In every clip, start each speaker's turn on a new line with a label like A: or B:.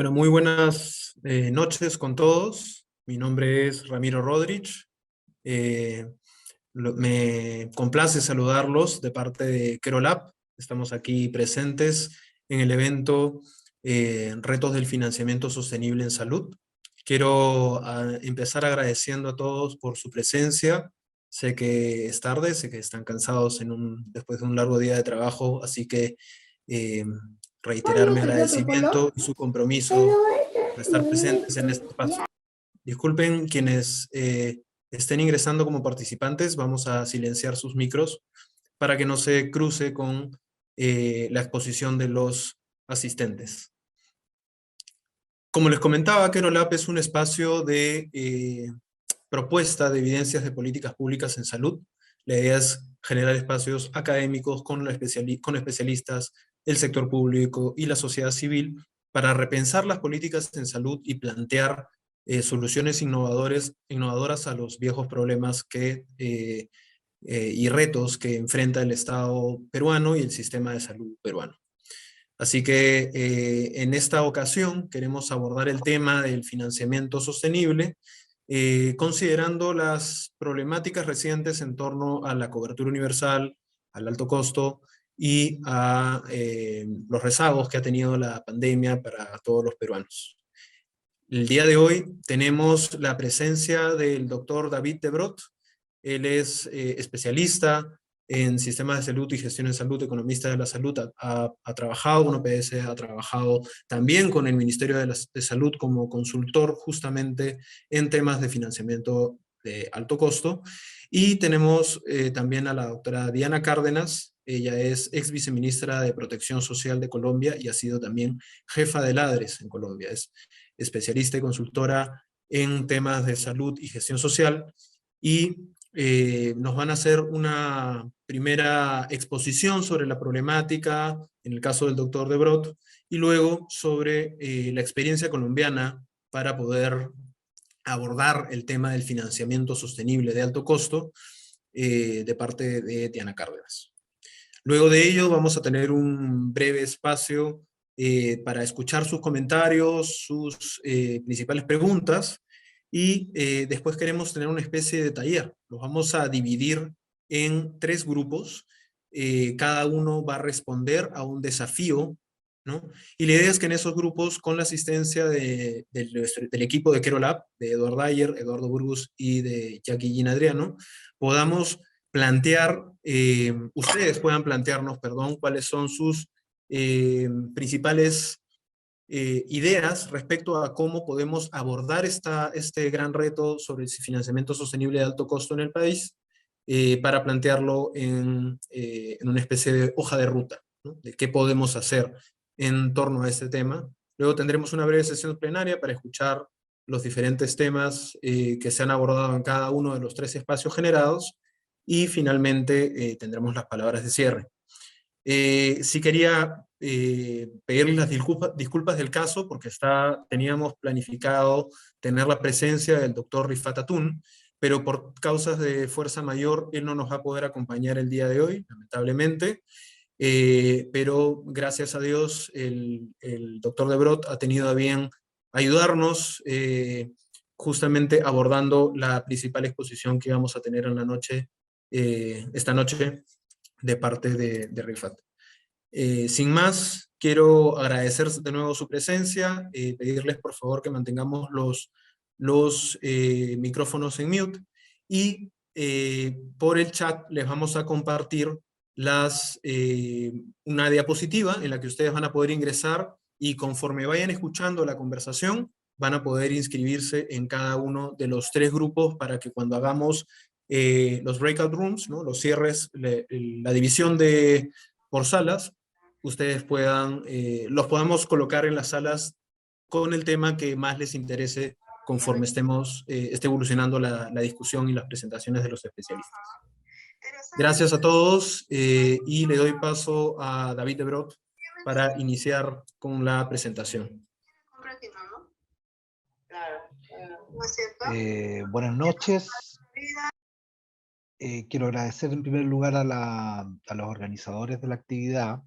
A: Bueno, muy buenas noches con todos. Mi nombre es Ramiro Rodríguez. Eh, Me complace saludarlos de parte de Kerolab. Estamos aquí presentes en el evento Retos del Financiamiento Sostenible en Salud. Quiero empezar agradeciendo a todos por su presencia. Sé que es tarde, sé que están cansados después de un largo día de trabajo, así que eh, reiterar mi agradecimiento y su compromiso por estar presentes en este espacio. Disculpen quienes estén ingresando como participantes, vamos a silenciar sus micros para que no se cruce con la exposición de los asistentes. Como les comentaba, Kerolab es un espacio de propuesta de evidencias de políticas públicas en salud. La idea es generar espacios académicos con especialistas, el sector público y la sociedad civil para repensar las políticas en salud y plantear soluciones innovadoras a los viejos problemas y retos que enfrenta el Estado peruano y el sistema de salud peruano. Así que en esta ocasión queremos abordar el tema del financiamiento sostenible, considerando las problemáticas recientes en torno a la cobertura universal, al alto costo y a los rezagos que ha tenido la pandemia para todos los peruanos. El día de hoy tenemos la presencia del doctor David de Brot. Él es especialista en sistemas de salud y gestión de salud, economista de la salud, ha trabajado con OPS, ha trabajado también con el Ministerio de Salud como consultor justamente en temas de financiamiento de alto costo. Y tenemos también a la doctora Diana Cárdenas. Ella es ex viceministra de Protección Social de Colombia y ha sido también jefa de LADRES en Colombia. Es especialista y consultora en temas de salud y gestión social, y nos van a hacer una primera exposición sobre la problemática, en el caso del doctor de Brot, y luego sobre la experiencia colombiana para poder abordar el tema del financiamiento sostenible de alto costo de parte de Diana Cárdenas. Luego de ello vamos a tener un breve espacio para escuchar sus comentarios, sus principales preguntas, y después queremos tener una especie de taller. Los vamos a dividir en 3 grupos. Cada uno va a responder a un desafío, ¿no? Y la idea es que en esos grupos, con la asistencia del equipo de Kerolab, de Eduardo Ayer, Eduardo Burgos y de Jackie Gin Adriano, podamos ustedes puedan plantearnos, perdón, cuáles son sus principales ideas respecto a cómo podemos abordar este gran reto sobre el financiamiento sostenible de alto costo en el país, para plantearlo en una especie de hoja de ruta, ¿no? De qué podemos hacer en torno a este tema. Luego tendremos una breve sesión plenaria para escuchar los diferentes temas que se han abordado en cada uno de los 3 espacios generados, y finalmente tendremos las palabras de cierre. Sí quería pedirles las disculpas del caso, porque teníamos planificado tener la presencia del doctor Rifat Atún, pero por causas de fuerza mayor él no nos va a poder acompañar el día de hoy, lamentablemente. Pero gracias a Dios el doctor de Brot ha tenido a bien ayudarnos, justamente abordando la principal exposición que vamos a tener en esta noche de parte de Rifat. Sin más, quiero agradecer de nuevo su presencia, pedirles por favor que mantengamos los micrófonos en mute, y por el chat les vamos a compartir una diapositiva en la que ustedes van a poder ingresar, y conforme vayan escuchando la conversación van a poder inscribirse en cada uno de los 3 grupos para que cuando hagamos los breakout rooms, ¿no? Los cierres, la división por salas, ustedes los podamos colocar en las salas con el tema que más les interese conforme esté evolucionando la discusión y las presentaciones de los especialistas. Gracias a todos, y le doy paso a David de Brot para iniciar con la presentación.
B: Buenas noches. Quiero agradecer en primer lugar a los organizadores de la actividad,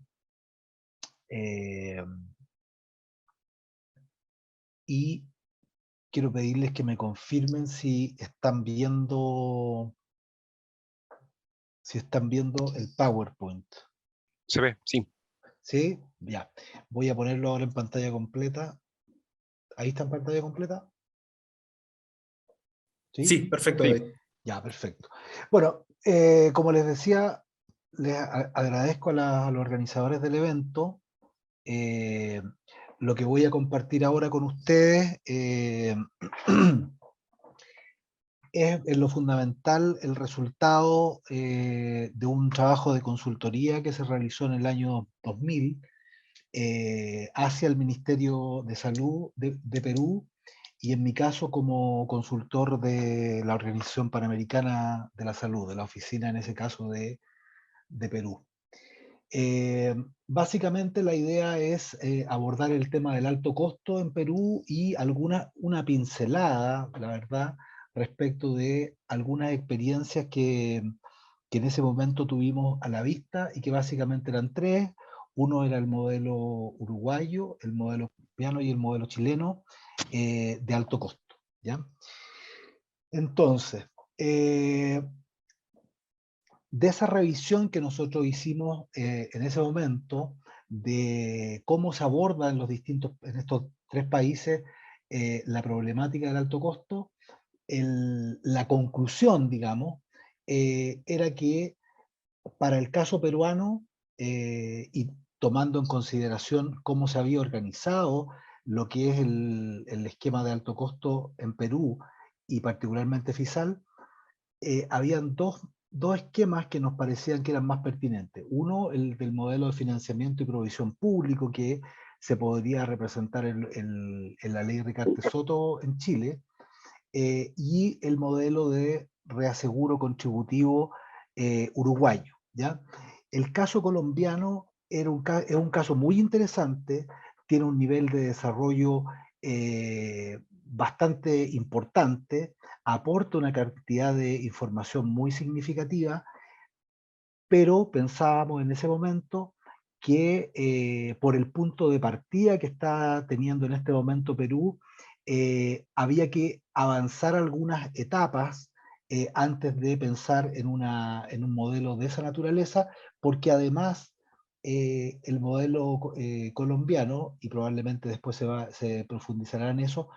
B: y quiero pedirles que me confirmen si están viendo el PowerPoint.
C: Se ve, sí.
B: ¿Sí? Ya. Voy a ponerlo ahora en pantalla completa. ¿Ahí está en pantalla completa? ¿Sí?
A: Sí, perfecto,
C: Sí.
A: David.
B: Ya, perfecto. Bueno, como les decía, les agradezco a los organizadores del evento. Lo que voy a compartir ahora con ustedes es en lo fundamental el resultado de un trabajo de consultoría que se realizó en el año 2000 hacia el Ministerio de Salud de Perú, y en mi caso como consultor de la Organización Panamericana de la Salud, de la oficina en ese caso de Perú. Básicamente la idea es abordar el tema del alto costo en Perú y una pincelada, la verdad, respecto de algunas experiencias que en ese momento tuvimos a la vista y que básicamente eran tres. Uno era el modelo uruguayo, el modelo colombiano y el modelo chileno de alto costo, ¿ya? Entonces, de esa revisión que nosotros hicimos en ese momento, de cómo se aborda en estos tres países la problemática del alto costo, la conclusión, digamos, era que para el caso peruano, y tomando en consideración cómo se había organizado lo que es el esquema de alto costo en Perú, y particularmente FISAL, habían dos esquemas que nos parecían que eran más pertinentes. Uno, el del modelo de financiamiento y provisión público, que se podría representar en la ley Ricardo Soto en Chile, y el modelo de reaseguro contributivo uruguayo, ¿ya? El caso colombiano es un caso muy interesante, tiene un nivel de desarrollo bastante importante, aporta una cantidad de información muy significativa, pero pensábamos en ese momento que por el punto de partida que está teniendo en este momento Perú, había que avanzar algunas etapas antes de pensar en un modelo de esa naturaleza, porque además el modelo colombiano, y probablemente después se profundizará en eso,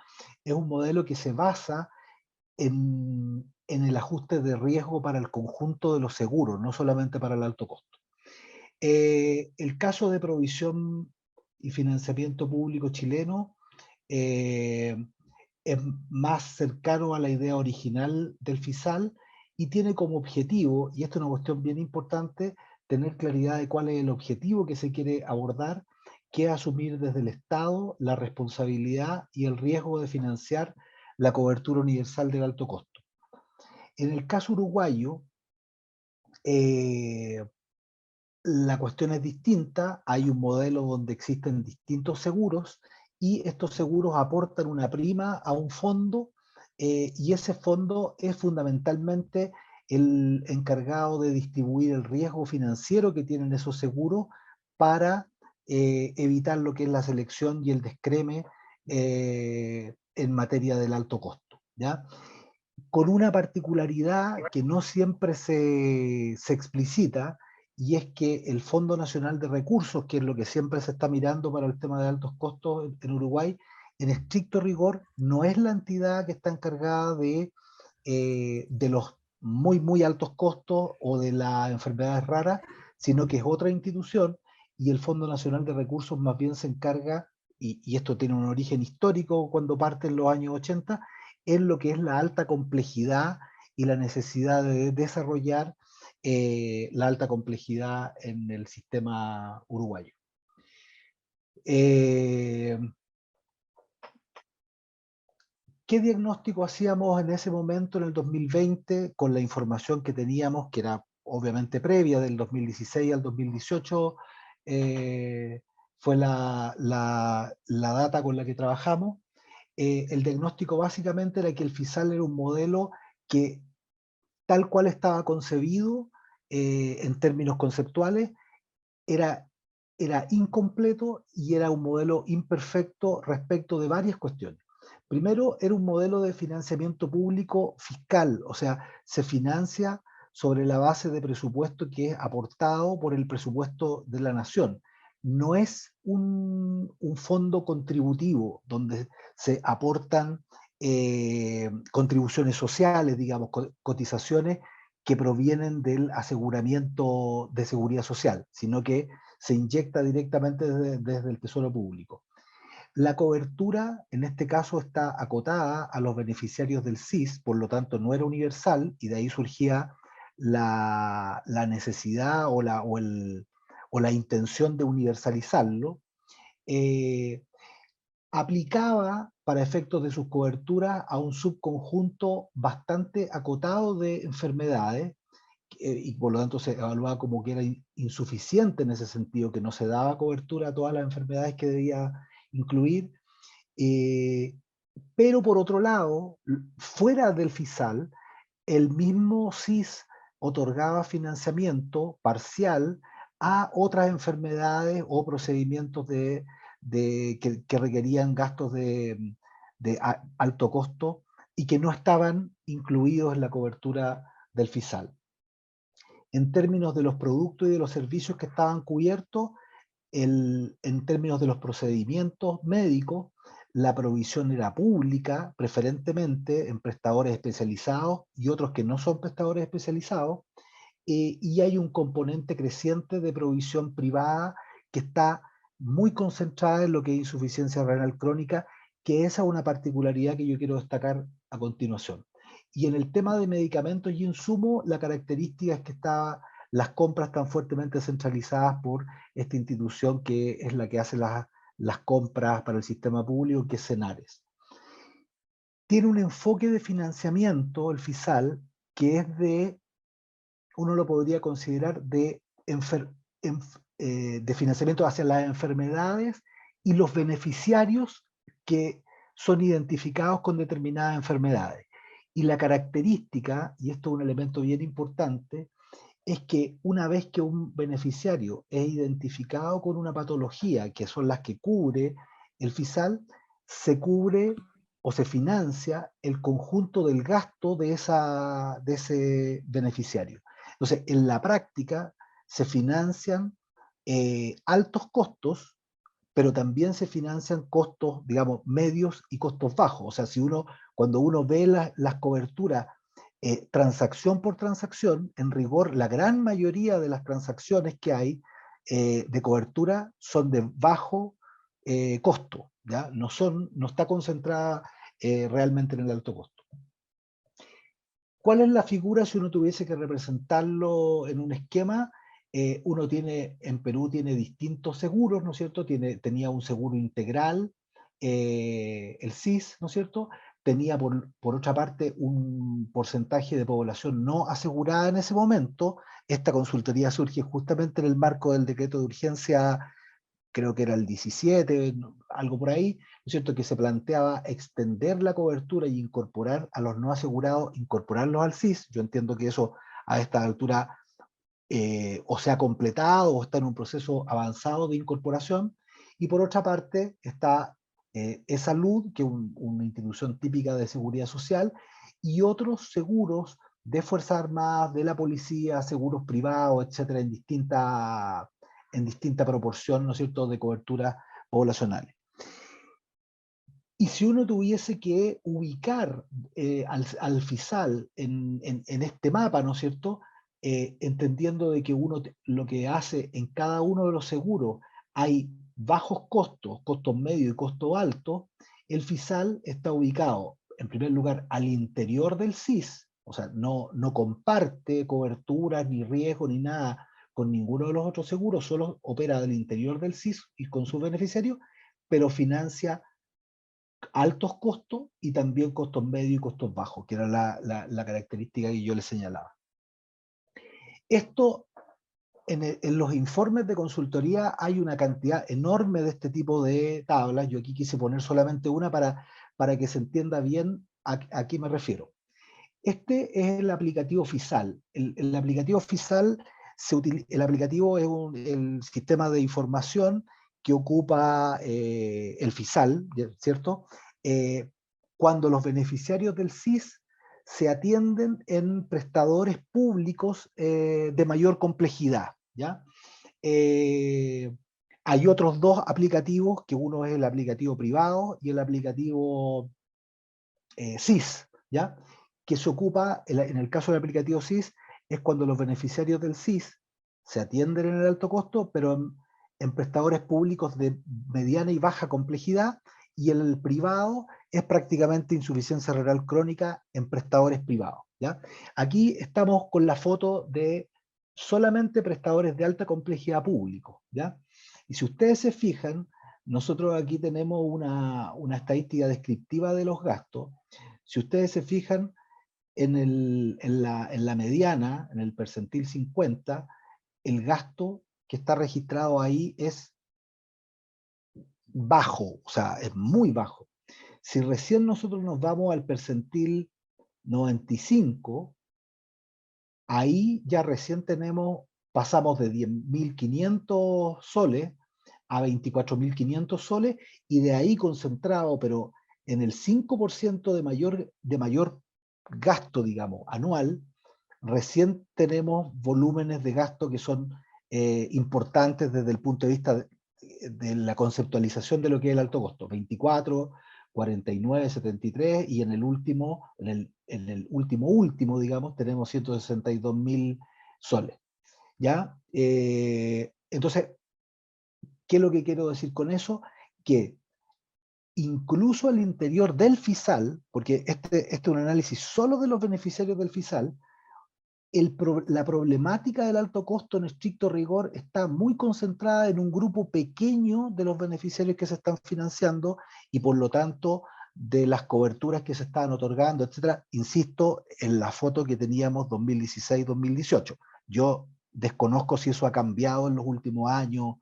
B: es un modelo que se basa en el ajuste de riesgo para el conjunto de los seguros, no solamente para el alto costo. El caso de provisión y financiamiento público chileno eh, es más cercano a la idea original del FISAL y tiene como objetivo, y esto es una cuestión bien importante, tener claridad de cuál es el objetivo que se quiere abordar, que es asumir desde el Estado la responsabilidad y el riesgo de financiar la cobertura universal del alto costo. En el caso uruguayo, la cuestión es distinta, hay un modelo donde existen distintos seguros y estos seguros aportan una prima a un fondo y ese fondo es fundamentalmente el encargado de distribuir el riesgo financiero que tienen esos seguros para evitar lo que es la selección y el descreme en materia del alto costo, ¿ya? Con una particularidad que no siempre se explicita, y es que el Fondo Nacional de Recursos, que es lo que siempre se está mirando para el tema de altos costos en Uruguay, en estricto rigor no es la entidad que está encargada de los muy, muy altos costos o de las enfermedades raras, sino que es otra institución, y el Fondo Nacional de Recursos más bien se encarga, y esto tiene un origen histórico cuando parte en los años 80, en lo que es la alta complejidad y la necesidad de desarrollar la alta complejidad en el sistema uruguayo. ¿Qué diagnóstico hacíamos en ese momento, en el 2020, con la información que teníamos, que era obviamente previa del 2016 al 2018? Fue la data con la que trabajamos. El diagnóstico básicamente era que el FISAL era un modelo que, tal cual estaba concebido en términos conceptuales, era incompleto y era un modelo imperfecto respecto de varias cuestiones. Primero, era un modelo de financiamiento público fiscal, o sea, se financia sobre la base de presupuesto que es aportado por el presupuesto de la nación. No es un fondo contributivo donde se aportan contribuciones sociales, digamos, cotizaciones que provienen del aseguramiento de seguridad social, sino que se inyecta directamente desde el Tesoro Público. La cobertura, en este caso, está acotada a los beneficiarios del SIS, por lo tanto no era universal, y de ahí surgía la necesidad o la intención de universalizarlo. Eh, Aplicaba para efectos de sus coberturas a un subconjunto bastante acotado de enfermedades, y por lo tanto se evaluaba como que era insuficiente en ese sentido, que no se daba cobertura a todas las enfermedades que debía incluir. eh, pero por otro lado, fuera del FISAL, el mismo SIS otorgaba financiamiento parcial a otras enfermedades o procedimientos que requerían gastos de alto costo y que no estaban incluidos en la cobertura del FISAL. En términos de los productos y de los servicios que estaban cubiertos, en términos de los procedimientos médicos, la provisión era pública, preferentemente en prestadores especializados y otros que no son prestadores especializados, y hay un componente creciente de provisión privada que está muy concentrada en lo que es insuficiencia renal crónica, que esa es una particularidad que yo quiero destacar a continuación. Y en el tema de medicamentos y insumos, la característica es que las compras están fuertemente centralizadas por esta institución que es la que hace las compras para el sistema público, que es Senares. Tiene un enfoque de financiamiento, el FISAL, que es uno lo podría considerar de financiamiento hacia las enfermedades y los beneficiarios que son identificados con determinadas enfermedades. Y la característica, y esto es un elemento bien importante, es que una vez que un beneficiario es identificado con una patología, que son las que cubre el FISAL, se cubre o se financia el conjunto del gasto de ese beneficiario. Entonces, en la práctica se financian altos costos, pero también se financian costos, digamos, medios y costos bajos. O sea, cuando uno ve las coberturas transacción por transacción, en rigor, la gran mayoría de las transacciones que hay de cobertura son de bajo costo, ¿ya? No está concentrada realmente en el alto costo. ¿Cuál es la figura si uno tuviese que representarlo en un esquema? Uno en Perú tiene distintos seguros, ¿no es cierto? Tenía un seguro integral, el SIS, ¿no es cierto? Tenía por otra parte un porcentaje de población no asegurada en ese momento. Esta consultoría surge justamente en el marco del decreto de urgencia, creo que era el 17, algo por ahí, ¿no es cierto?, que se planteaba extender la cobertura y incorporar a los no asegurados, incorporarlos al SIS. Yo entiendo que eso a esta altura o se ha completado o está en un proceso avanzado de incorporación. Y por otra parte está E-Salud, que es una institución típica de seguridad social, y otros seguros de Fuerzas Armadas, de la policía, seguros privados, etcétera, en distinta proporción, ¿no es cierto?, de cobertura poblacionales. Y si uno tuviese que ubicar al FISAL en este mapa, ¿no es cierto?, entendiendo de que uno lo que hace en cada uno de los seguros hay bajos costos, costos medios y costos altos, el FISAL está ubicado, en primer lugar, al interior del SIS, o sea, no comparte coberturas, ni riesgo, ni nada con ninguno de los otros seguros, solo opera del interior del SIS y con sus beneficiarios, pero financia altos costos y también costos medios y costos bajos, que era la característica que yo les señalaba. Esto, en los informes de consultoría hay una cantidad enorme de este tipo de tablas. Yo aquí quise poner solamente una para que se entienda bien a qué me refiero. Este es el aplicativo FISAL. El aplicativo FISAL, el aplicativo es el sistema de información que ocupa el FISAL, ¿cierto? cuando los beneficiarios del SIS se atienden en prestadores públicos de mayor complejidad, ¿ya? Hay otros dos aplicativos, que uno es el aplicativo privado y el aplicativo SIS, ¿ya? Que se ocupa, en el caso del aplicativo SIS, es cuando los beneficiarios del SIS se atienden en el alto costo, pero en prestadores públicos de mediana y baja complejidad, y el privado es prácticamente insuficiencia renal crónica en prestadores privados, ¿ya? Aquí estamos con la foto de solamente prestadores de alta complejidad públicos, ¿ya? Y si ustedes se fijan, nosotros aquí tenemos una estadística descriptiva de los gastos. Si ustedes se fijan en la mediana, en el percentil 50, el gasto que está registrado ahí es bajo, o sea, es muy bajo. Si recién nosotros nos vamos al percentil 95, ahí ya recién pasamos de 10.500 soles a 24.500 soles, y de ahí concentrado, pero en el 5% de mayor gasto, digamos, anual, recién tenemos volúmenes de gasto que son importantes desde el punto de vista de la conceptualización de lo que es el alto costo. 24, 49, 73, y en el último, último, digamos, tenemos 162.000 soles. ¿Ya? Entonces, ¿qué es lo que quiero decir con eso? Que incluso al interior del FISAL, porque este es un análisis solo de los beneficiarios del FISAL, la problemática del alto costo en estricto rigor está muy concentrada en un grupo pequeño de los beneficiarios que se están financiando, y por lo tanto de las coberturas que se estaban otorgando, etcétera. Insisto en la foto que teníamos 2016-2018. Yo desconozco si eso ha cambiado en los últimos años,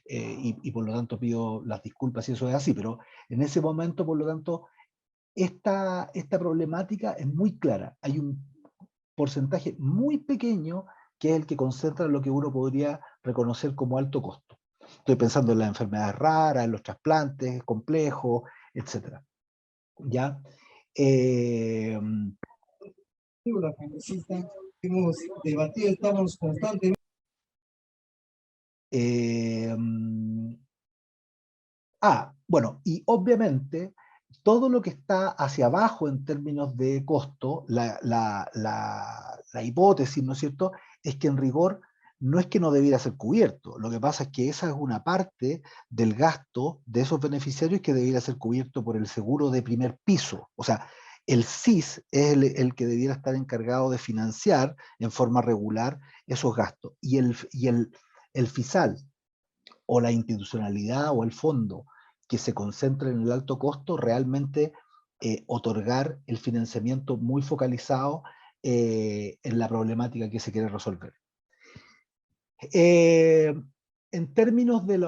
B: y por lo tanto pido las disculpas si eso es así, pero en ese momento, por lo tanto, esta problemática es muy clara. Hay un porcentaje muy pequeño que es el que concentra lo que uno podría reconocer como alto costo. Estoy pensando en las enfermedades raras, en los trasplantes complejos, etc. ¿Ya?
C: La congresista hemos debatido, estamos constantemente.
B: Bueno, y obviamente todo lo que está hacia abajo en términos de costo, la hipótesis, ¿no es cierto?, es que en rigor no es que no debiera ser cubierto. Lo que pasa es que esa es una parte del gasto de esos beneficiarios que debiera ser cubierto por el seguro de primer piso. O sea, el SIS es el que debiera estar encargado de financiar en forma regular esos gastos. Y el FISAL, o la institucionalidad o el fondo que se concentra en el alto costo, realmente otorgar el financiamiento muy focalizado en la problemática que se quiere resolver. En términos del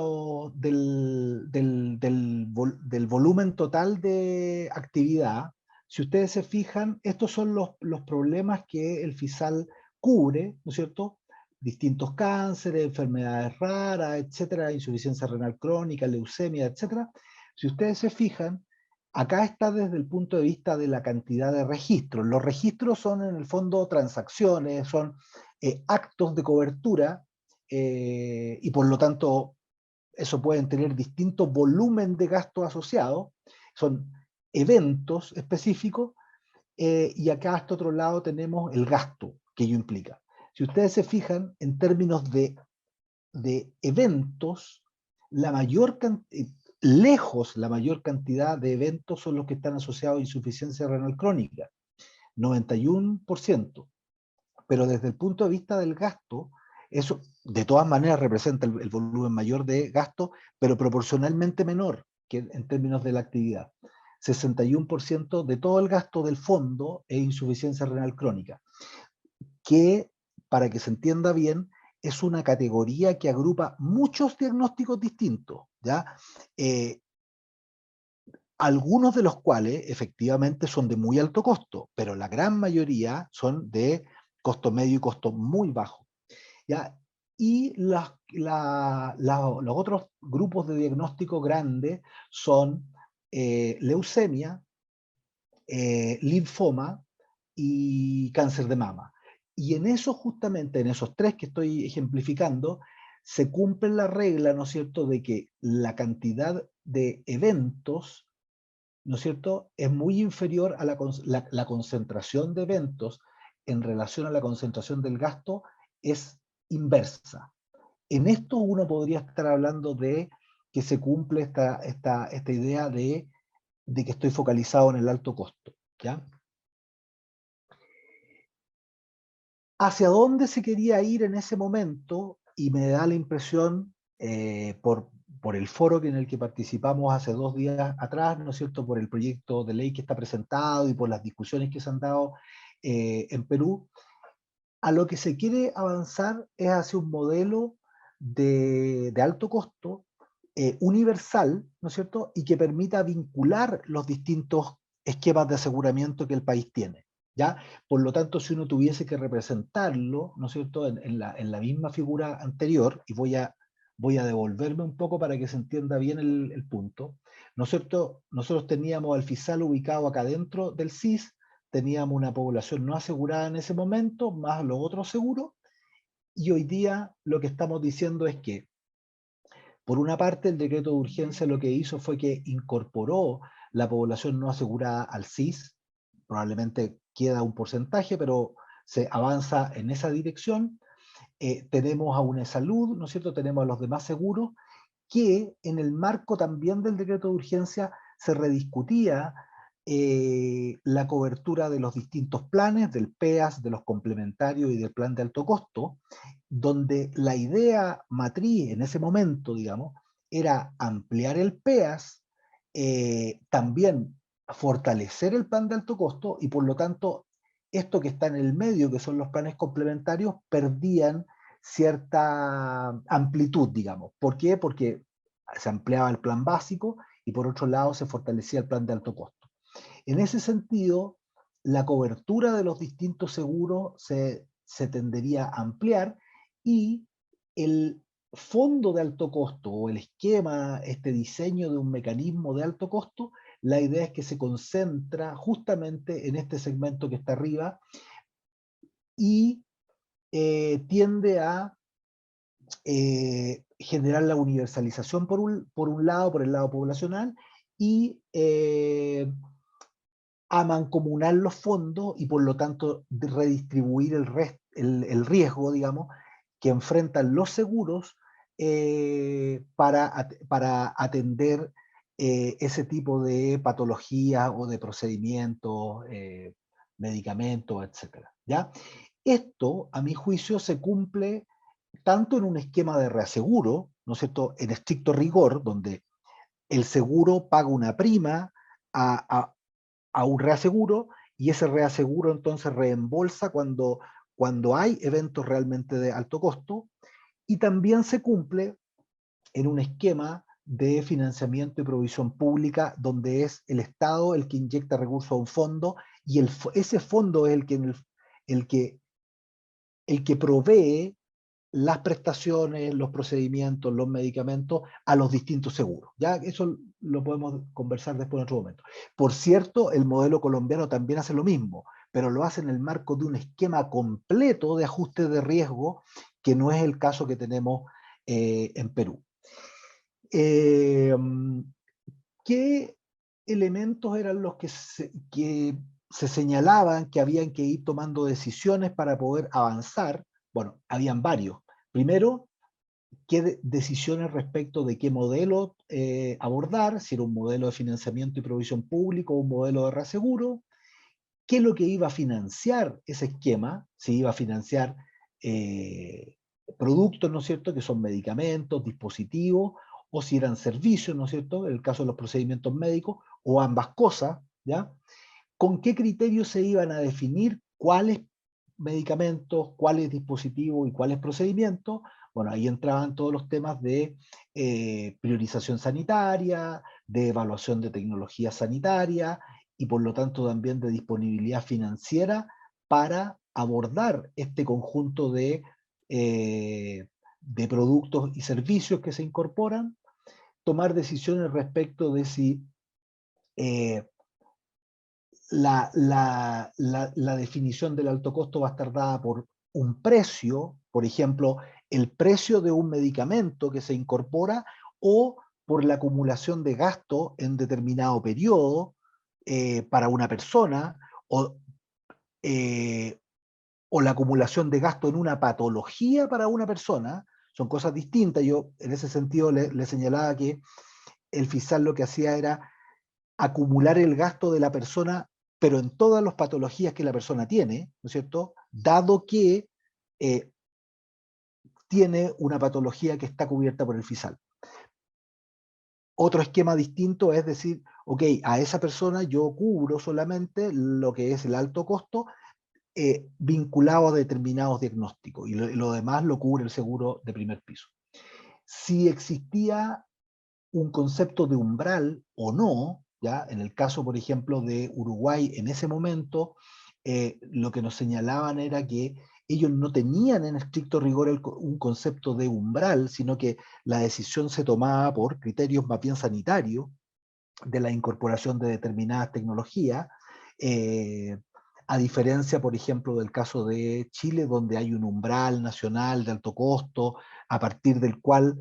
B: volumen total de actividad, si ustedes se fijan, estos son los problemas que el FISAL cubre, ¿no es cierto? Distintos cánceres, enfermedades raras, etcétera, insuficiencia renal crónica, leucemia, etcétera. Si ustedes se fijan, acá está desde el punto de vista de la cantidad de registros. Los registros son en el fondo transacciones, son actos de cobertura, y por lo tanto eso pueden tener distintos volumen de gastos asociados, son eventos específicos, y acá hasta otro lado tenemos el gasto que ello implica. Si ustedes se fijan, en términos de eventos, lejos la mayor cantidad de eventos son los que están asociados a insuficiencia renal crónica, 91%. Pero desde el punto de vista del gasto, eso de todas maneras representa el volumen mayor de gasto, pero proporcionalmente menor que en términos de la actividad. 61% de todo el gasto del fondo es insuficiencia renal crónica, que, para que se entienda bien, es una categoría que agrupa muchos diagnósticos distintos, ¿ya? Algunos de los cuales efectivamente son de muy alto costo, pero la gran mayoría son de costo medio y costo muy bajo, ¿ya? Y los otros grupos de diagnóstico grandes son leucemia, linfoma y cáncer de mama. Y en eso, justamente, en esos tres que estoy ejemplificando, se cumple la regla, ¿no es cierto?, de que la cantidad de eventos, ¿no es cierto?, es muy inferior a la concentración de eventos en relación a la concentración del gasto, es inversa. En esto uno podría estar hablando de que se cumple esta idea de que estoy focalizado en el alto costo, ¿ya? ¿Hacia dónde se quería ir en ese momento? Y me da la impresión, por el foro en el que participamos hace 2 días atrás, ¿no es cierto?, por el proyecto de ley que está presentado y por las discusiones que se han dado en Perú, a lo que se quiere avanzar es hacia un modelo de alto costo, universal, ¿no es cierto?, y que permita vincular los distintos esquemas de aseguramiento que el país tiene, ¿ya? Por lo tanto, si uno tuviese que representarlo, ¿no es cierto?, en la misma figura anterior, y voy a devolverme un poco para que se entienda bien el punto, ¿no es cierto? Nosotros teníamos al FISAL ubicado acá dentro del CIS, teníamos una población no asegurada en ese momento, más los otros seguros, y hoy día lo que estamos diciendo es que, por una parte, el decreto de urgencia lo que hizo fue que incorporó la población no asegurada al CIS, probablemente queda un porcentaje, pero se avanza en esa dirección. Tenemos a UNESALUD, ¿no es cierto?, tenemos a los demás seguros, que en el marco también del decreto de urgencia se rediscutía la cobertura de los distintos planes, del PEAS, de los complementarios y del plan de alto costo, donde la idea matriz en ese momento, digamos, era ampliar el PEAS, también fortalecer el plan de alto costo, y por lo tanto, esto que está en el medio, que son los planes complementarios, perdían cierta amplitud, digamos. ¿Por qué? Porque se ampliaba el plan básico y por otro lado se fortalecía el plan de alto costo. En ese sentido, la cobertura de los distintos seguros se tendería a ampliar, y el fondo de alto costo o el esquema, este diseño de un mecanismo de alto costo, la idea es que se concentra justamente en este segmento que está arriba y tiende a generar la universalización por un lado, por el lado poblacional, y a mancomunar los fondos y por lo tanto redistribuir el riesgo, digamos, que enfrentan los seguros para atender ese tipo de patología o de procedimientos, medicamentos, etcétera, ¿ya? Esto, a mi juicio, se cumple tanto en un esquema de reaseguro, ¿no es cierto?, en estricto rigor, donde el seguro paga una prima a, a un reaseguro, y ese reaseguro entonces reembolsa cuando hay eventos realmente de alto costo, y también se cumple en un esquema de financiamiento y provisión pública, donde es el Estado el que inyecta recursos a un fondo, y ese fondo es el que provee las prestaciones, los procedimientos, los medicamentos a los distintos seguros. Ya eso lo podemos conversar después en otro momento. Por cierto, el modelo colombiano también hace lo mismo, pero lo hace en el marco de un esquema completo de ajuste de riesgo, que no es el caso que tenemos en Perú. ¿Qué elementos eran los que se señalaban que habían que ir tomando decisiones para poder avanzar? Bueno, habían varios. Primero, qué decisiones respecto de qué modelo abordar, si era un modelo de financiamiento y provisión público o un modelo de reaseguro, qué es lo que iba a financiar ese esquema, si iba a financiar productos, ¿no es cierto?, que son medicamentos, dispositivos, o si eran servicios, ¿no es cierto?, en el caso de los procedimientos médicos, o ambas cosas, ¿ya? ¿Con qué criterios se iban a definir cuáles medicamentos, cuáles dispositivos y cuáles procedimientos? Bueno, ahí entraban todos los temas de priorización sanitaria, de evaluación de tecnología sanitaria, y por lo tanto también de disponibilidad financiera para abordar este conjunto de productos y servicios que se incorporan, tomar decisiones respecto de si la definición del alto costo va a estar dada por un precio, por ejemplo, el precio de un medicamento que se incorpora, o por la acumulación de gasto en determinado periodo para una persona, eh, o la acumulación de gasto en una patología para una persona. Son cosas distintas. Yo en ese sentido le señalaba que el fiscal lo que hacía era acumular el gasto de la persona, pero en todas las patologías que la persona tiene, ¿no es cierto? Dado que tiene una patología que está cubierta por el fiscal. Otro esquema distinto es decir, ok, a esa persona yo cubro solamente lo que es el alto costo vinculado a determinados diagnósticos, y lo demás lo cubre el seguro de primer piso. Si existía un concepto de umbral o no, ¿ya? En el caso, por ejemplo, de Uruguay, en ese momento, lo que nos señalaban era que ellos no tenían en estricto rigor un concepto de umbral, sino que la decisión se tomaba por criterios más bien sanitarios de la incorporación de determinadas tecnologías, a diferencia, por ejemplo, del caso de Chile, donde hay un umbral nacional de alto costo, a partir del cual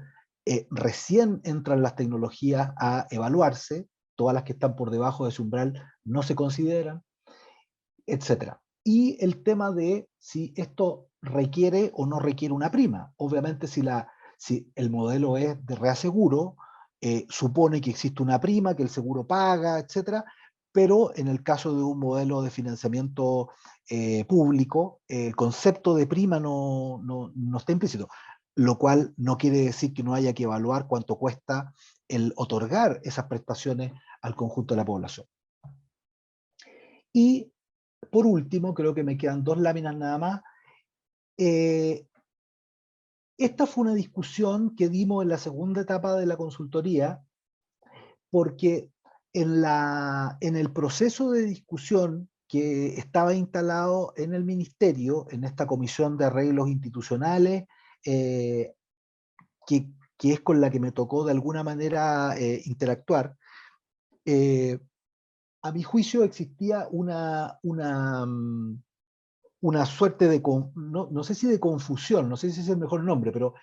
B: recién entran las tecnologías a evaluarse. Todas las que están por debajo de ese umbral no se consideran, etc. Y el tema de si esto requiere o no requiere una prima. Obviamente, si el modelo es de reaseguro, supone que existe una prima, que el seguro paga, etc. Pero en el caso de un modelo de financiamiento público, el concepto de prima no está implícito, lo cual no quiere decir que no haya que evaluar cuánto cuesta el otorgar esas prestaciones al conjunto de la población. Y por último, creo que me quedan 2 láminas nada más. Esta fue una discusión que dimos en la segunda etapa de la consultoría, porque en el proceso de discusión que estaba instalado en el ministerio, en esta comisión de arreglos institucionales, que es con la que me tocó de alguna manera interactuar, a mi juicio existía una suerte de, no sé si de confusión, no sé si es el mejor nombre, pero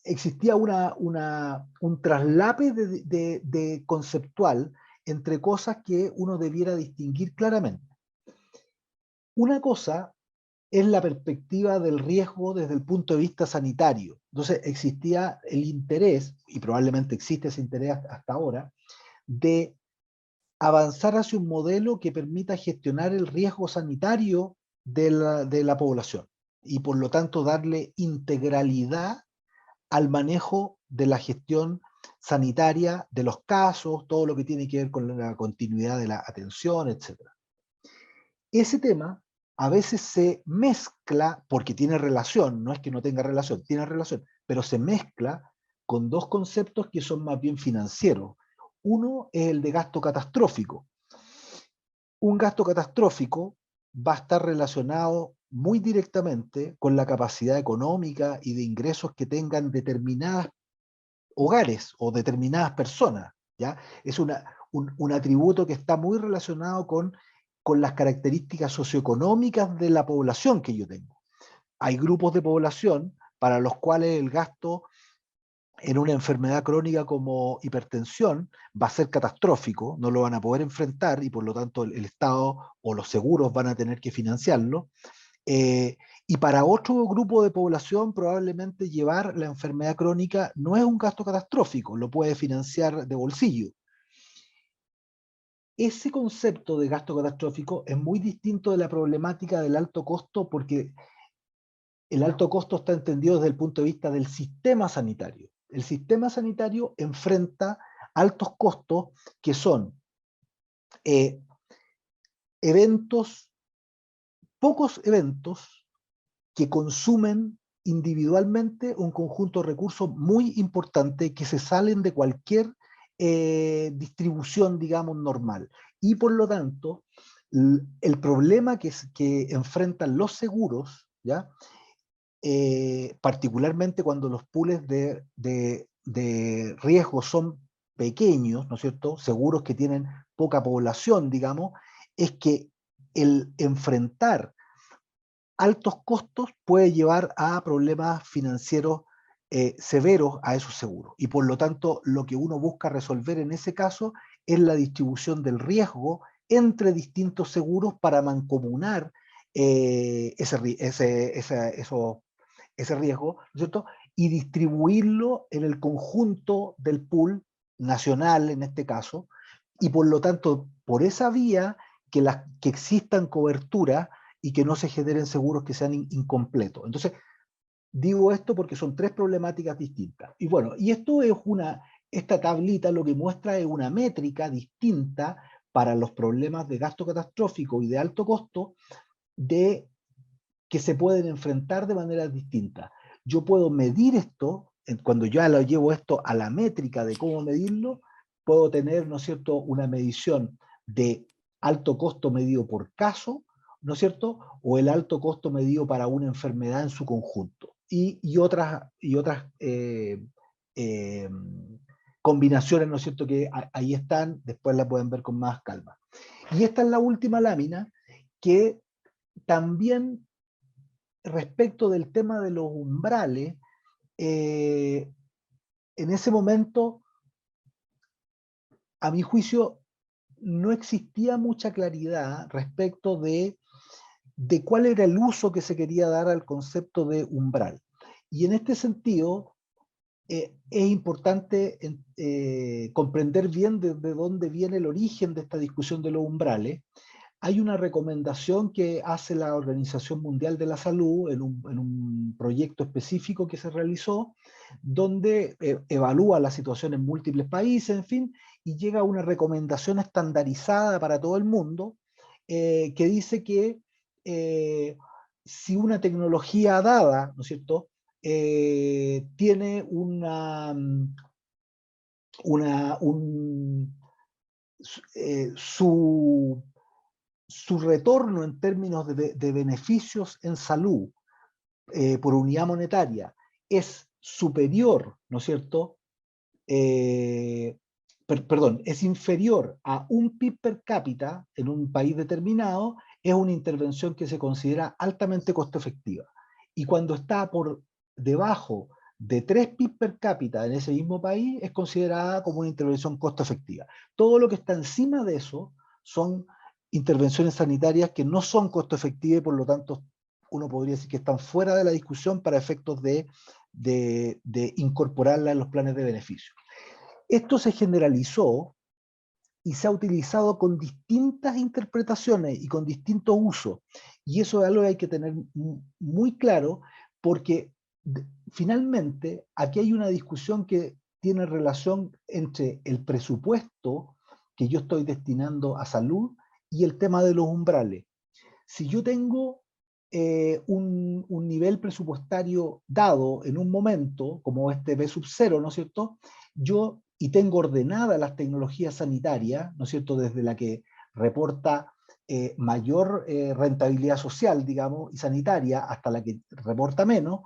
B: existía un traslape de conceptual entre cosas que uno debiera distinguir claramente. Una cosa es la perspectiva del riesgo desde el punto de vista sanitario. Entonces existía el interés, y probablemente existe ese interés hasta ahora, de avanzar hacia un modelo que permita gestionar el riesgo sanitario de la población, y por lo tanto darle integralidad al manejo de la gestión sanitaria de los casos, todo lo que tiene que ver con la continuidad de la atención, etc. Ese tema a veces se mezcla, porque tiene relación, no es que no tenga relación, tiene relación, pero se mezcla con 2 conceptos que son más bien financieros. Uno es el de gasto catastrófico. Un gasto catastrófico va a estar relacionado muy directamente con la capacidad económica y de ingresos que tengan determinados hogares o determinadas personas, ¿ya? Es un atributo que está muy relacionado con las características socioeconómicas de la población que yo tengo. Hay grupos de población para los cuales el gasto en una enfermedad crónica como hipertensión va a ser catastrófico, no lo van a poder enfrentar, y por lo tanto el Estado o los seguros van a tener que financiarlo. Y para otro grupo de población probablemente llevar la enfermedad crónica no es un gasto catastrófico, lo puede financiar de bolsillo. Ese concepto de gasto catastrófico es muy distinto de la problemática del alto costo, porque el alto costo está entendido desde el punto de vista del sistema sanitario. El sistema sanitario enfrenta altos costos que son pocos eventos que consumen individualmente un conjunto de recursos muy importante que se salen de cualquier distribución, digamos, normal. Y por lo tanto, el problema que enfrentan los seguros, ¿ya? Particularmente cuando los pools de riesgo son pequeños, ¿no es cierto? Seguros que tienen poca población, digamos, es que el enfrentar altos costos puede llevar a problemas financieros severos a esos seguros. Y por lo tanto, lo que uno busca resolver en ese caso es la distribución del riesgo entre distintos seguros para mancomunar ese riesgo, ¿no es cierto? Y distribuirlo en el conjunto del pool nacional, en este caso, y por lo tanto, por esa vía, que existan coberturas y que no se generen seguros que sean incompletos. Entonces, digo esto porque son tres problemáticas distintas. Y bueno, y esta tablita lo que muestra es una métrica distinta para los problemas de gasto catastrófico y de alto costo que se pueden enfrentar de manera distinta. Yo puedo medir esto, cuando ya lo llevo esto a la métrica de cómo medirlo, puedo tener, ¿no es cierto?, una medición de alto costo medido por caso, ¿no es cierto?, o el alto costo medido para una enfermedad en su conjunto, y otras combinaciones, ¿no es cierto?, que ahí están, después las pueden ver con más calma. Y esta es la última lámina, que también respecto del tema de los umbrales, en ese momento, a mi juicio, no existía mucha claridad respecto de cuál era el uso que se quería dar al concepto de umbral. Y en este sentido, es importante comprender bien de dónde viene el origen de esta discusión de los umbrales. Hay una recomendación que hace la Organización Mundial de la Salud en un proyecto específico que se realizó, donde evalúa la situación en múltiples países, en fin, y llega a una recomendación estandarizada para todo el mundo, que dice que si una tecnología dada, ¿no es cierto?, tiene su retorno en términos de beneficios en salud por unidad monetaria es superior, ¿no es cierto?, perdón, es inferior a un PIB per cápita en un país determinado, es una intervención que se considera altamente costo efectiva. Y cuando está por debajo de 3 PIB per cápita en ese mismo país, es considerada como una intervención costo efectiva. Todo lo que está encima de eso son intervenciones sanitarias que no son costo efectivas y por lo tanto uno podría decir que están fuera de la discusión para efectos de incorporarla en los planes de beneficio. Esto se generalizó y se ha utilizado con distintas interpretaciones y con distintos usos. Y eso es algo que hay que tener muy claro, porque finalmente aquí hay una discusión que tiene relación entre el presupuesto que yo estoy destinando a salud y el tema de los umbrales. Si yo tengo un nivel presupuestario dado en un momento, como este B sub 0, ¿no es cierto?, y tengo ordenadas las tecnologías sanitarias, ¿no es cierto?, desde la que reporta mayor rentabilidad social, digamos, y sanitaria, hasta la que reporta menos,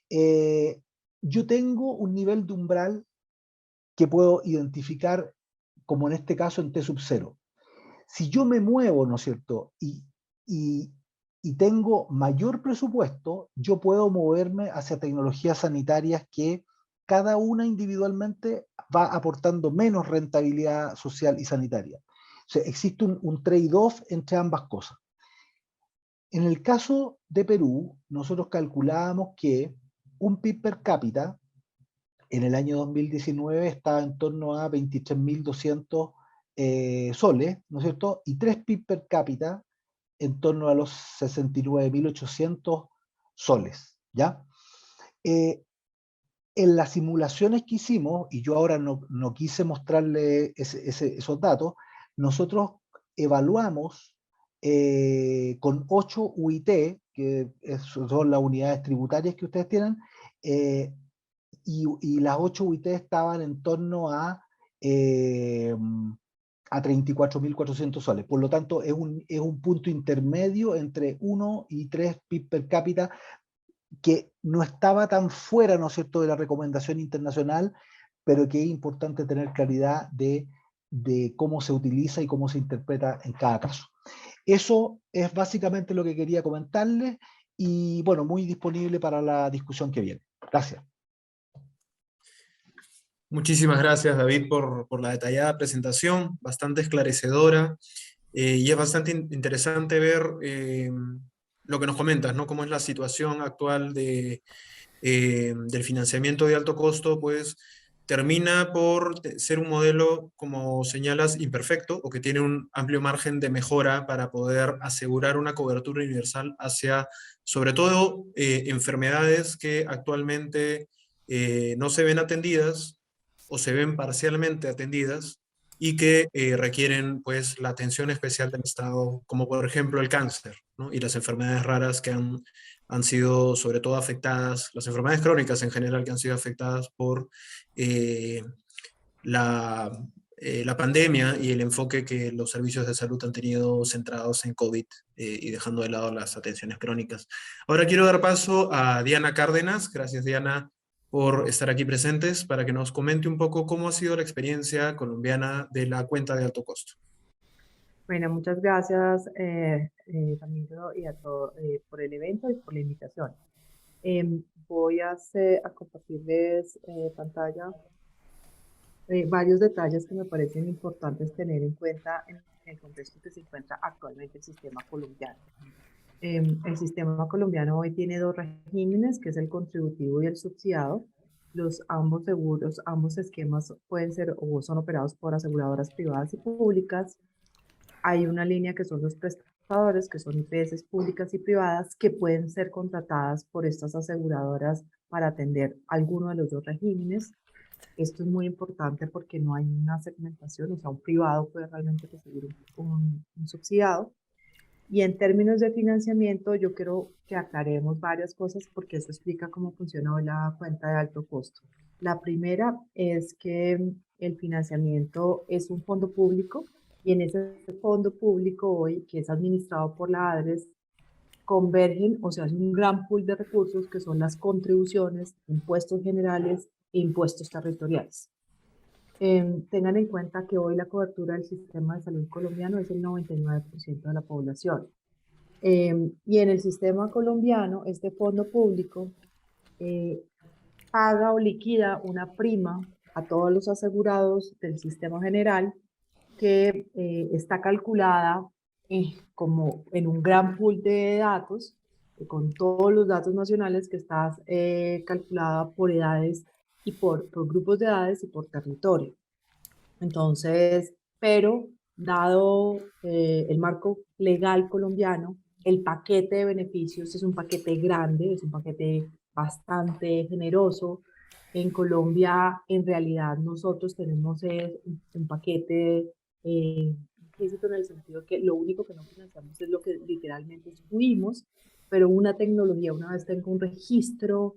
B: yo tengo un nivel de umbral que puedo identificar como en este caso en T sub 0. Si yo me muevo, ¿no es cierto?, y tengo mayor presupuesto, yo puedo moverme hacia tecnologías sanitarias que cada una individualmente va aportando menos rentabilidad social y sanitaria. O sea, existe un trade-off entre ambas cosas. En el caso de Perú, nosotros calculábamos que un PIB per cápita en el año 2019 estaba en torno a 23.200 soles, ¿no es cierto? Y 3 PIB per cápita en torno a los 69.800 soles, ¿ya? En las simulaciones que hicimos, y yo ahora no quise mostrarle esos datos, nosotros evaluamos con 8 UIT, que son las unidades tributarias que ustedes tienen, y las 8 UIT estaban en torno a 34.400 soles. Por lo tanto, es un punto intermedio entre 1 y 3 PIB per cápita que no estaba tan fuera, ¿no es cierto?, de la recomendación internacional, pero que es importante tener claridad de cómo se utiliza y cómo se interpreta en cada caso. Eso es básicamente lo que quería comentarles y bueno, muy disponible para la discusión que viene. Gracias.
A: Muchísimas gracias, David, por la detallada presentación, bastante esclarecedora, y es bastante interesante ver lo que nos comentas, ¿no? Cómo es la situación actual del financiamiento de alto costo, pues termina por ser un modelo, como señalas, imperfecto o que tiene un amplio margen de mejora para poder asegurar una cobertura universal hacia, sobre todo, enfermedades que actualmente no se ven atendidas o se ven parcialmente atendidas y que requieren pues la atención especial del Estado, como por ejemplo el cáncer, ¿no? Y las enfermedades raras que han sido sobre todo afectadas, las enfermedades crónicas en general que han sido afectadas por eh, la, la pandemia y el enfoque que los servicios de salud han tenido centrados en COVID y dejando de lado las atenciones crónicas. Ahora quiero dar paso a Diana Cárdenas. Gracias, Diana, por estar aquí presentes para que nos comente un poco cómo ha sido la experiencia colombiana de la cuenta de alto costo.
D: Bueno, muchas gracias, Ramiro, y a todos por el evento y por la invitación. Voy a compartirles pantalla varios detalles que me parecen importantes tener en cuenta en el contexto que se encuentra actualmente el sistema colombiano. El sistema colombiano hoy tiene dos regímenes, que es el contributivo y el subsidiado. Ambos seguros, ambos esquemas pueden ser o son operados por aseguradoras privadas y públicas. Hay una línea que son los prestadores, que son IPS públicas y privadas, que pueden ser contratadas por estas aseguradoras para atender alguno de los dos regímenes. Esto es muy importante porque no hay una segmentación, o sea, un privado puede realmente recibir un subsidiado. Y en términos de financiamiento, yo quiero que aclaremos varias cosas porque eso explica cómo funciona hoy la cuenta de alto costo. La primera es que el financiamiento es un fondo público y en ese fondo público hoy, que es administrado por la ADRES, convergen, o sea, es un gran pool de recursos que son las contribuciones, impuestos generales e impuestos territoriales. Tengan en cuenta que hoy la cobertura del sistema de salud colombiano es el 99% de la población. Y en el sistema colombiano, este fondo público paga o liquida una prima a todos los asegurados del sistema general que está calculada como en un gran pool de datos, con todos los datos nacionales que está calculada por edades y por grupos de edades y por territorio. Entonces, pero dado el marco legal colombiano, el paquete de beneficios es un paquete grande, es un paquete bastante generoso. En Colombia, en realidad, nosotros tenemos un paquete implícito en el sentido que lo único que no financiamos es lo que literalmente excluimos, pero una tecnología, una vez tengo un registro,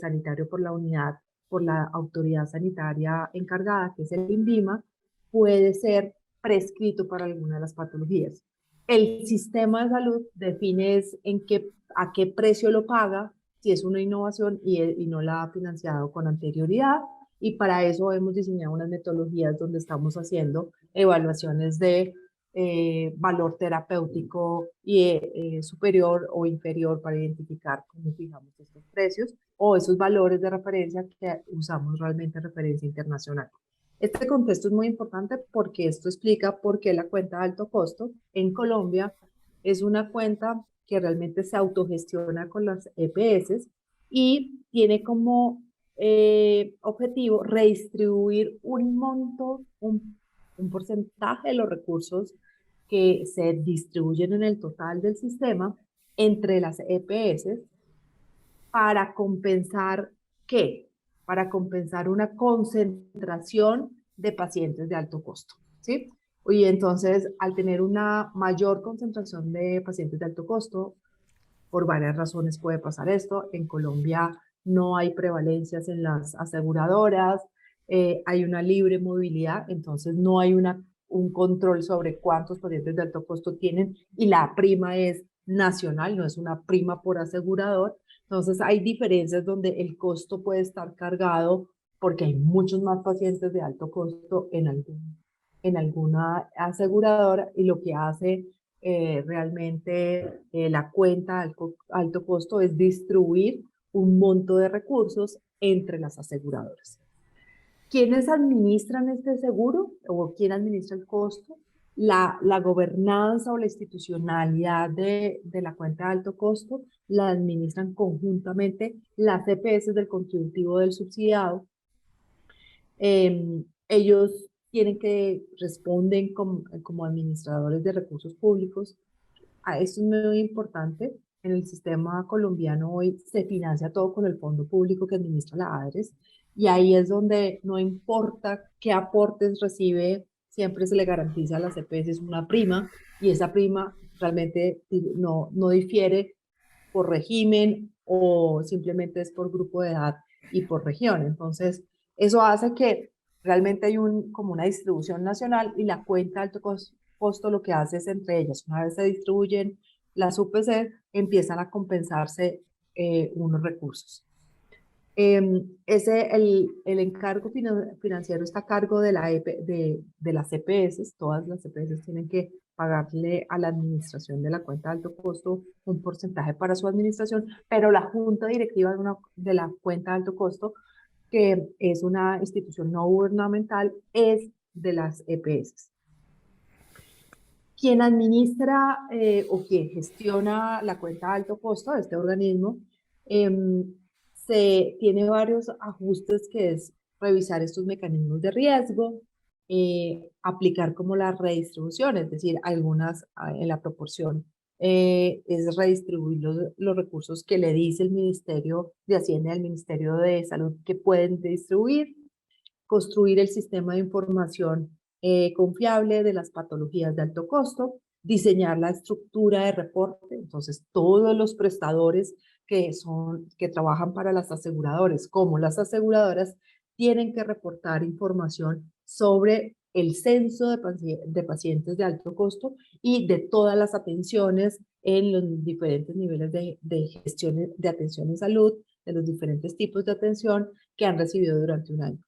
D: sanitario por la unidad, por la autoridad sanitaria encargada, que es el INVIMA, puede ser prescrito para alguna de las patologías. El sistema de salud define a qué precio lo paga, si es una innovación y no la ha financiado con anterioridad, y para eso hemos diseñado unas metodologías donde estamos haciendo evaluaciones de valor terapéutico y superior o inferior para identificar cómo fijamos estos precios o esos valores de referencia que usamos realmente referencia internacional. Este contexto es muy importante porque esto explica por qué la cuenta de alto costo en Colombia es una cuenta que realmente se autogestiona con las EPS y tiene como objetivo redistribuir un monto, un porcentaje de los recursos que se distribuyen en el total del sistema entre las EPS para compensar ¿qué? Para compensar una concentración de pacientes de alto costo, ¿sí? Y entonces, al tener una mayor concentración de pacientes de alto costo, por varias razones puede pasar esto. En Colombia no hay prevalencias en las aseguradoras, hay una libre movilidad, entonces no hay un control sobre cuántos pacientes de alto costo tienen y la prima es nacional, no es una prima por asegurador. Entonces hay diferencias donde el costo puede estar cargado porque hay muchos más pacientes de alto costo en algún en alguna aseguradora y lo que hace realmente la cuenta alto costo es distribuir un monto de recursos entre las aseguradoras. ¿Quiénes administran este seguro o quién administra el costo? La gobernanza o la institucionalidad de la cuenta de alto costo la administran conjuntamente las EPS del contributivo del subsidiado. Ellos tienen que responden como administradores de recursos públicos. Esto es muy importante. En el sistema colombiano hoy se financia todo con el fondo público que administra la ADRES, y ahí es donde no importa qué aportes recibe, siempre se le garantiza a las EPS una prima, y esa prima realmente no difiere por régimen o simplemente es por grupo de edad y por región. Entonces, eso hace que realmente hay como una distribución nacional, y la cuenta de alto costo lo que hace es entre ellas, una vez se distribuyen las UPC, empiezan a compensarse unos recursos. El encargo financiero está a cargo de las EPS. Todas las EPS tienen que pagarle a la administración de la cuenta de alto costo un porcentaje para su administración, pero la junta directiva de la cuenta de alto costo, que es una institución no gubernamental, es de las EPS. Quien administra o quien gestiona la cuenta de alto costo de este organismo tiene varios ajustes, que es revisar estos mecanismos de riesgo, aplicar como la redistribución, es decir, algunas en la proporción es redistribuir los recursos que le dice el Ministerio de Hacienda y el Ministerio de Salud que pueden distribuir, construir el sistema de información confiable de las patologías de alto costo, diseñar la estructura de reporte. Entonces, todos los prestadores que trabajan para las aseguradoras, como las aseguradoras, tienen que reportar información sobre el censo de pacientes de alto costo y de todas las atenciones en los diferentes niveles de gestión de atención en salud, de los diferentes tipos de atención que han recibido durante un año.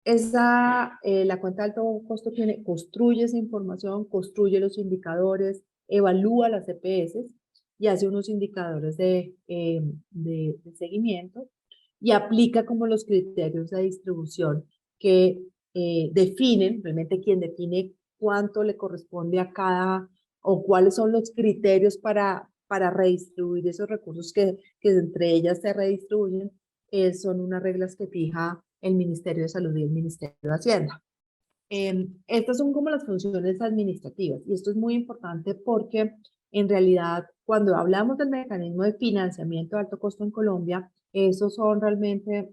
D: La cuenta de alto costo construye esa información, construye los indicadores, evalúa las EPS y hace unos indicadores de seguimiento, y aplica como los criterios de distribución que definen, realmente quien define cuánto le corresponde a cada, o cuáles son los criterios para redistribuir esos recursos que entre ellas se redistribuyen, son unas reglas que fija el Ministerio de Salud y el Ministerio de Hacienda. Estas son como las funciones administrativas, y esto es muy importante porque en realidad cuando hablamos del mecanismo de financiamiento de alto costo en Colombia, esos son realmente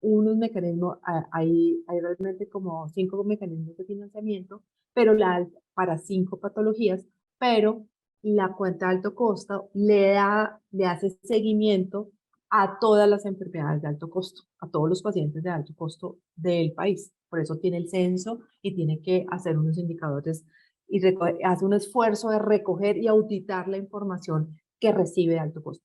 D: unos mecanismos, hay realmente como 5 mecanismos de financiamiento, pero para 5 patologías, pero la cuenta de alto costo le hace seguimiento a todas las enfermedades de alto costo, a todos los pacientes de alto costo del país. Por eso tiene el censo y tiene que hacer unos indicadores y hace un esfuerzo de recoger y auditar la información que recibe de alto costo.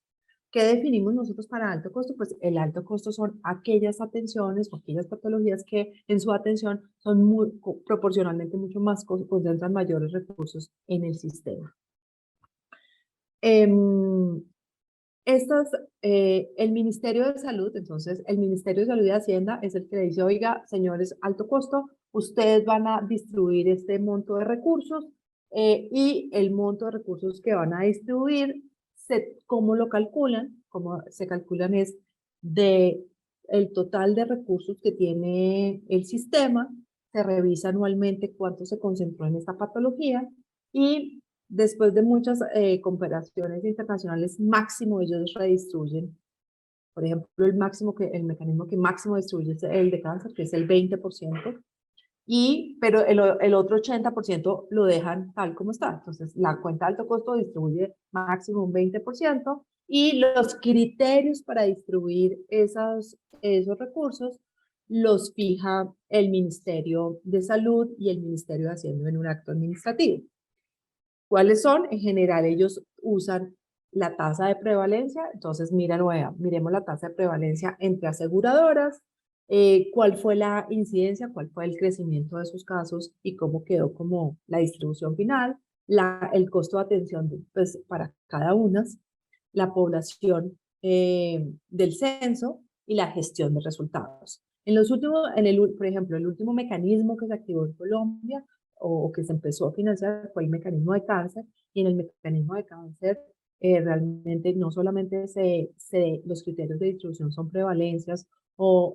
D: ¿Qué definimos nosotros para alto costo? Pues el alto costo son aquellas atenciones o aquellas patologías que en su atención son proporcionalmente mucho más, concentran mayores recursos en el sistema. El Ministerio de Salud, entonces, el Ministerio de Salud y Hacienda es el que le dice, oiga, señores, alto costo, ustedes van a distribuir este monto de recursos y el monto de recursos que van a distribuir, ¿cómo lo calculan? Cómo se calculan es de el total de recursos que tiene el sistema, se revisa anualmente cuánto se concentró en esta patología, y después de muchas comparaciones internacionales, máximo ellos redistribuyen. Por ejemplo, el mecanismo que máximo distribuye es el de cáncer, que es el 20%, pero el otro 80% lo dejan tal como está. Entonces, la cuenta de alto costo distribuye máximo un 20%, y los criterios para distribuir esos recursos los fija el Ministerio de Salud y el Ministerio de Hacienda en un acto administrativo. ¿Cuáles son? En general, ellos usan la tasa de prevalencia. Entonces, miremos la tasa de prevalencia entre aseguradoras, cuál fue la incidencia, cuál fue el crecimiento de esos casos y cómo quedó como la distribución final, el costo de atención pues, para cada una, la población del censo y la gestión de resultados. En los últimos, por ejemplo, el último mecanismo que se activó en Colombia o que se empezó a financiar fue el mecanismo de cáncer, y en el mecanismo de cáncer realmente no solamente los criterios de distribución son prevalencias o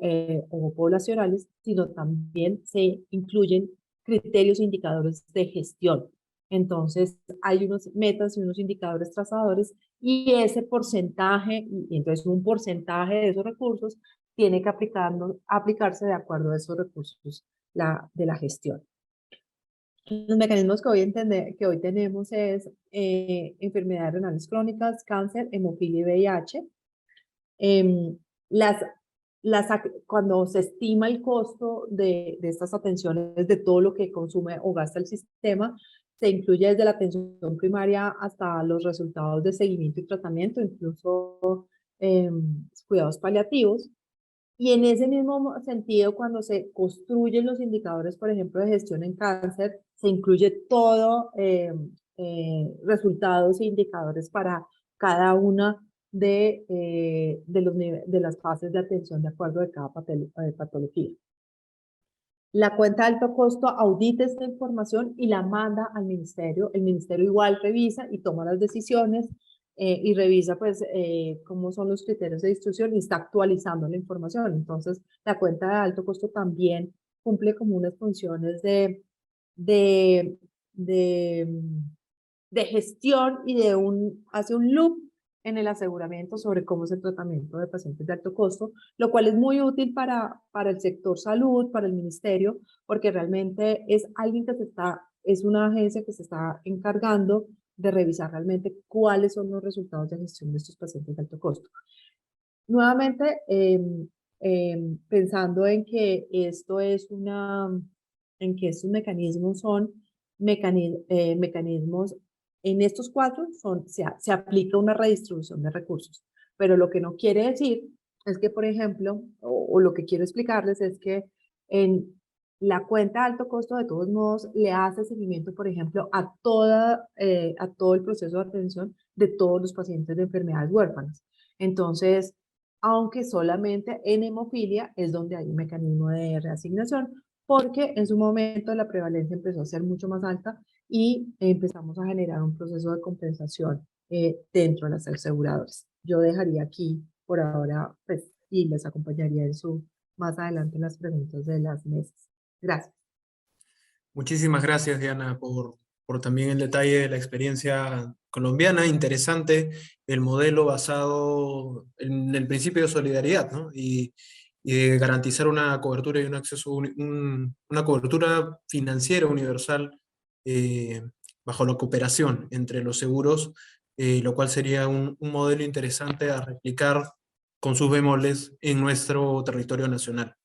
D: poblacionales, sino también se incluyen criterios e indicadores de gestión. Entonces, hay unos metas y unos indicadores trazadores, y ese porcentaje, y entonces un porcentaje de esos recursos tiene que aplicarse de acuerdo a esos recursos de la gestión. Los mecanismos que hoy tenemos es enfermedades renales crónicas, cáncer, hemofilia y VIH. Cuando se estima el costo de estas atenciones, de todo lo que consume o gasta el sistema, se incluye desde la atención primaria hasta los resultados de seguimiento y tratamiento, incluso cuidados paliativos. Y en ese mismo sentido, cuando se construyen los indicadores, por ejemplo, de gestión en cáncer, se incluye todo, resultados e indicadores para cada una de las fases de atención de acuerdo de cada patología. La cuenta de alto costo audita esta información y la manda al ministerio. El ministerio igual revisa y toma las decisiones y revisa pues cómo son los criterios de distribución y está actualizando la información. Entonces, la cuenta de alto costo también cumple como unas funciones de gestión y hace un loop en el aseguramiento sobre cómo es el tratamiento de pacientes de alto costo, lo cual es muy útil para el sector salud, para el ministerio, porque realmente es alguien es una agencia que se está encargando de revisar realmente cuáles son los resultados de gestión de estos pacientes de alto costo. Nuevamente, pensando en que estos mecanismos son mecanismos, en estos cuatro se aplica una redistribución de recursos, pero lo que no quiere decir es que, por ejemplo, o lo que quiero explicarles es que en la cuenta de alto costo, de todos modos, le hace seguimiento, por ejemplo, a todo el proceso de atención de todos los pacientes de enfermedades huérfanas. Entonces, aunque solamente en hemofilia es donde hay un mecanismo de reasignación, porque en su momento la prevalencia empezó a ser mucho más alta y empezamos a generar un proceso de compensación dentro de las aseguradoras. Yo dejaría aquí por ahora, pues, y les acompañaría más adelante en las preguntas de las mesas. Gracias.
A: Muchísimas gracias, Diana, por también el detalle de la experiencia colombiana. Interesante el modelo basado en el principio de solidaridad, ¿no? Y de garantizar una cobertura y un acceso, una cobertura financiera universal bajo la cooperación entre los seguros, lo cual sería un modelo interesante a replicar con sus bemoles en nuestro territorio nacional.